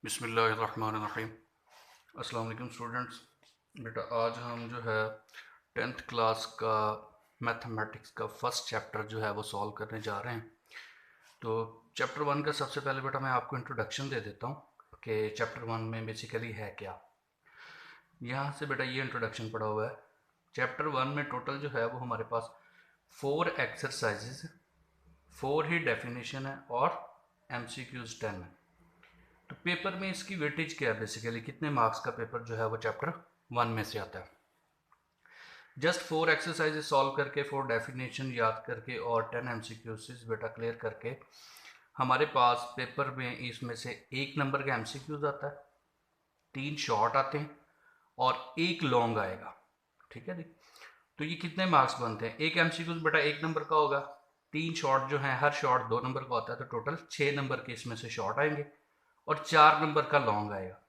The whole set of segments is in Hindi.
बिस्मिल्लाहिर्रहमानिर्रहीम। अस्सलाम वालेकुम स्टूडेंट्स। बेटा आज हम जो है 10th क्लास का मैथमेटिक्स का फर्स्ट चैप्टर जो है वो सॉल्व करने जा रहे हैं। तो चैप्टर 1 का सबसे पहले बेटा मैं आपको इंट्रोडक्शन दे देता हूँ कि चैप्टर 1 में बेसिकली है क्या। यहाँ से बेटा ये इंट्रोडक्शन पड़ा हुआ है। चैप्टर 1 में टोटल जो है वो हमारे पास 4 एक्सरसाइजेज, 4 ही डेफिनेशन है और MCQs 10 है। तो पेपर में इसकी वेटेज क्या है, बेसिकली कितने मार्क्स का पेपर जो है वो चैप्टर 1 में से आता है। जस्ट 4 एक्सरसाइजेस सॉल्व करके, 4 डेफिनेशन याद करके और 10 MCQs बेटा क्लियर करके हमारे पास पेपर में इसमें से 1 नंबर का MCQs आता है, 3 शॉर्ट आते हैं और 1 लॉन्ग आएगा। ठीक है जी। तो ये कितने मार्क्स बनते हैं? एक MCQs बेटा 1 नंबर का होगा, 3 शॉर्ट जो है हर शॉर्ट 2 नंबर का होता है, तो टोटल 6 नंबर के इसमें से शॉर्ट आएंगे और 4 नंबर का लॉन्ग आएगा।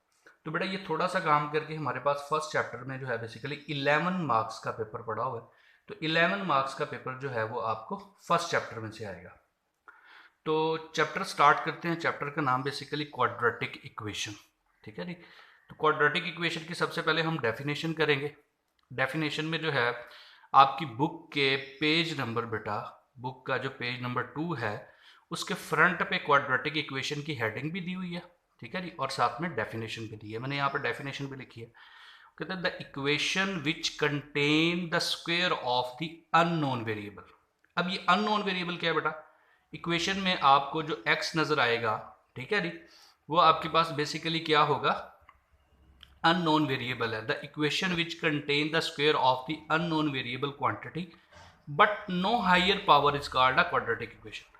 तो बेटा ये थोड़ा सा काम करके हमारे पास फर्स्ट चैप्टर में जो है बेसिकली 11 मार्क्स का पेपर पड़ा हुआ है। तो 11 मार्क्स का पेपर जो है वो आपको फर्स्ट चैप्टर में से आएगा। तो चैप्टर स्टार्ट करते हैं। चैप्टर का नाम बेसिकली क्वाड्रेटिक इक्वेशन। ठीक है जी। तो क्वाड्रेटिक इक्वेशन की सबसे पहले हम डेफिनेशन करेंगे। डेफिनेशन में जो है आपकी बुक के पेज नंबर बेटा, बुक का जो पेज नंबर 2 है उसके फ्रंट पे क्वाड्रेटिक इक्वेशन की हेडिंग भी दी हुई है। ठीक है जी। और साथ में डेफिनेशन भी दी है। मैंने यहाँ पर डेफिनेशन भी लिखी है। कहते हैं the equation which contain the square of the unknown variable. अब ये अननोन वेरिएबल क्या है बेटा? इक्वेशन में आपको जो x नजर आएगा, ठीक है जी, वो आपके पास बेसिकली क्या होगा? अननोन वेरिएबल है। The equation which contain the square of the unknown variable quantity but no higher power is called a quadratic equation.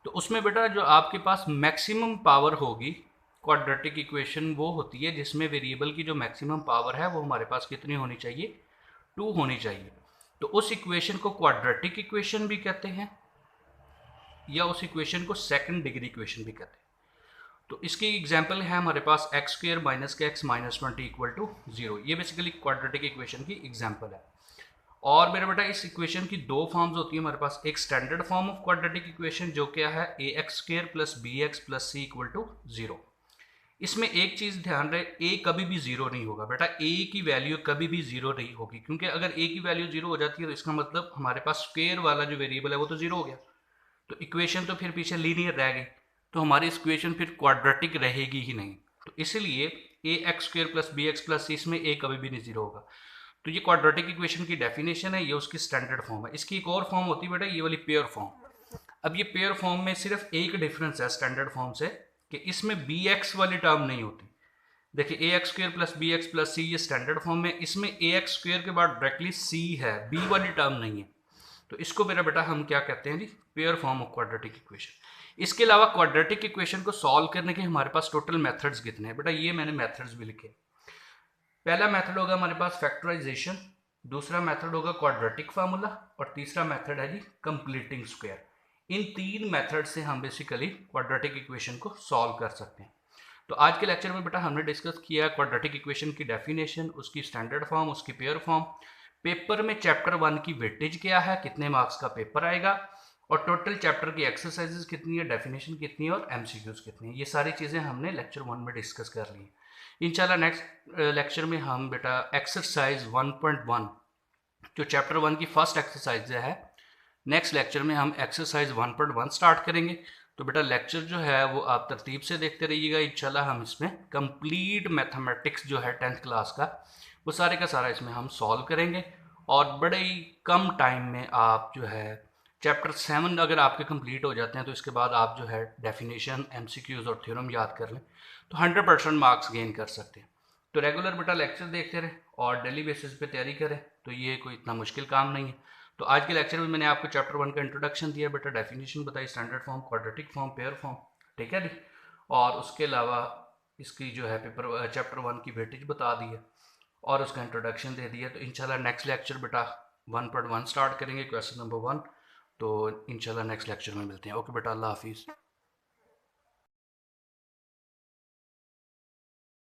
तो उसमें बेटा जो आपके पास मैक्सिमम पावर होगी, क्वाड्रेटिक इक्वेशन वो होती है जिसमें वेरिएबल की जो मैक्सिमम पावर है वो हमारे पास कितनी होनी चाहिए? 2 होनी चाहिए। तो उस इक्वेशन को क्वाड्रेटिक इक्वेशन भी कहते हैं या उस इक्वेशन को सेकंड डिग्री इक्वेशन भी कहते हैं। तो इसकी एग्जांपल है हमारे पास एक्स स्क्र माइनस के एक्स माइनस 20 इक्वल टू 0। ये बेसिकली क्वाड्रेटिक इक्वेशन की एग्जांपल है। और मेरा बेटा इस इक्वेशन की 2 फॉर्म्स होती है हमारे पास। एक standard form of quadratic equation जो क्या है A X square plus B X plus C equal to 0। इसमें एक चीज ध्यान रहे, ए कभी भी 0 नहीं होगा बेटा। ए की वैल्यू कभी भी 0 नहीं होगी, क्योंकि अगर ए की वैल्यू 0 हो जाती है तो इसका मतलब हमारे पास स्क्वेयर वाला जो वेरिएबल है वो तो 0 हो गया। तो इक्वेशन तो फिर पीछे लीनियर रह गई, तो हमारी इक्वेशन फिर क्वाड्रेटिक रहेगी ही नहीं। तो इसलिए A X square plus B X plus C, इसमें ए कभी भी नहीं 0 होगा। तो ये क्वाड्रेटिक इक्वेशन की डेफिनेशन है, ये उसकी स्टैंडर्ड फॉर्म है। इसकी एक और फॉर्म होती है बेटा, ये वाली पेयर फॉर्म। अब ये पेयर फॉर्म में सिर्फ एक डिफरेंस है स्टैंडर्ड फॉर्म से, कि इसमें बी एक्स वाली टर्म नहीं होती। देखिए A X square plus B X plus C ये स्टैंडर्ड फॉर्म में, इसमें ए एक्स स्क्र के बाद डायरेक्टली सी है, बी वाली टर्म नहीं है। तो इसको मेरा बेटा हम क्या कहते हैं जी? Pure form of quadratic equation. इसके अलावा क्वाड्रेटिक इक्वेशन को सॉल्व करने के हमारे पास टोटल मेथड्स कितने हैं बेटा? ये मैंने मेथड्स भी लिखे। पहला मेथड होगा हमारे पास फैक्टराइजेशन, दूसरा मेथड होगा क्वाड्रेटिक फार्मूला और तीसरा मेथड है जी कंप्लीटिंग स्क्वायर। इन 3 मेथड से हम बेसिकली क्वाड्रेटिक इक्वेशन को सॉल्व कर सकते हैं। तो आज के लेक्चर में बेटा हमने डिस्कस किया क्वाड्रेटिक इक्वेशन की डेफिनेशन, उसकी स्टैंडर्ड फॉर्म, उसकी पेयर फॉर्म। पेपर में चैप्टर 1 की वेटेज क्या है, कितने मार्क्स का पेपर आएगा, और टोटल चैप्टर की एक्सरसाइजेज कितनी है, डेफिनेशन कितनी है और MCQs कितनी है। ये सारी चीज़ें हमने लेक्चर 1 में डिस्कस कर ली हैं। इंशाल्लाह नेक्स्ट लेक्चर में हम बेटा एक्सरसाइज 1.1 जो चैप्टर 1 की फर्स्ट एक्सरसाइज है, नेक्स्ट लेक्चर में हम एक्सरसाइज 1.1 स्टार्ट करेंगे। तो बेटा लेक्चर जो है वो आप तरतीब से देखते रहिएगा। इंशाल्लाह हम इसमें कंप्लीट मैथमेटिक्स जो है 10th क्लास का, वो सारे का सारा इसमें हम सॉल्व करेंगे और बड़े ही कम टाइम में आप जो है चैप्टर 7 अगर आपके कंप्लीट हो जाते हैं तो इसके बाद आप जो है डेफिनेशन, MCQs और थ्योरम याद कर लें तो 100% मार्क्स गेन कर सकते हैं। तो रेगुलर बेटा लेक्चर देखते रहें और डेली बेसिस पे तैयारी करें, तो ये कोई इतना मुश्किल काम नहीं है। तो आज के लेक्चर में मैंने आपको चैप्टर 1 का इंट्रोडक्शन दिया बेटा, डेफिनेशन बताई, standard form, quadratic form, pair form. ठीक है जी। और उसके अलावा इसकी जो है पेपर चैप्टर 1 की वेटेज बता दी है और उसका इंट्रोडक्शन दे दिया। तो इंशाल्लाह नेक्स्ट लेक्चर बेटा 1.1 स्टार्ट करेंगे, क्वेश्चन नंबर 1। तो इंशाल्लाह नेक्स्ट लेक्चर में मिलते हैं। ओके बेटा, अल्लाह हाफिज़।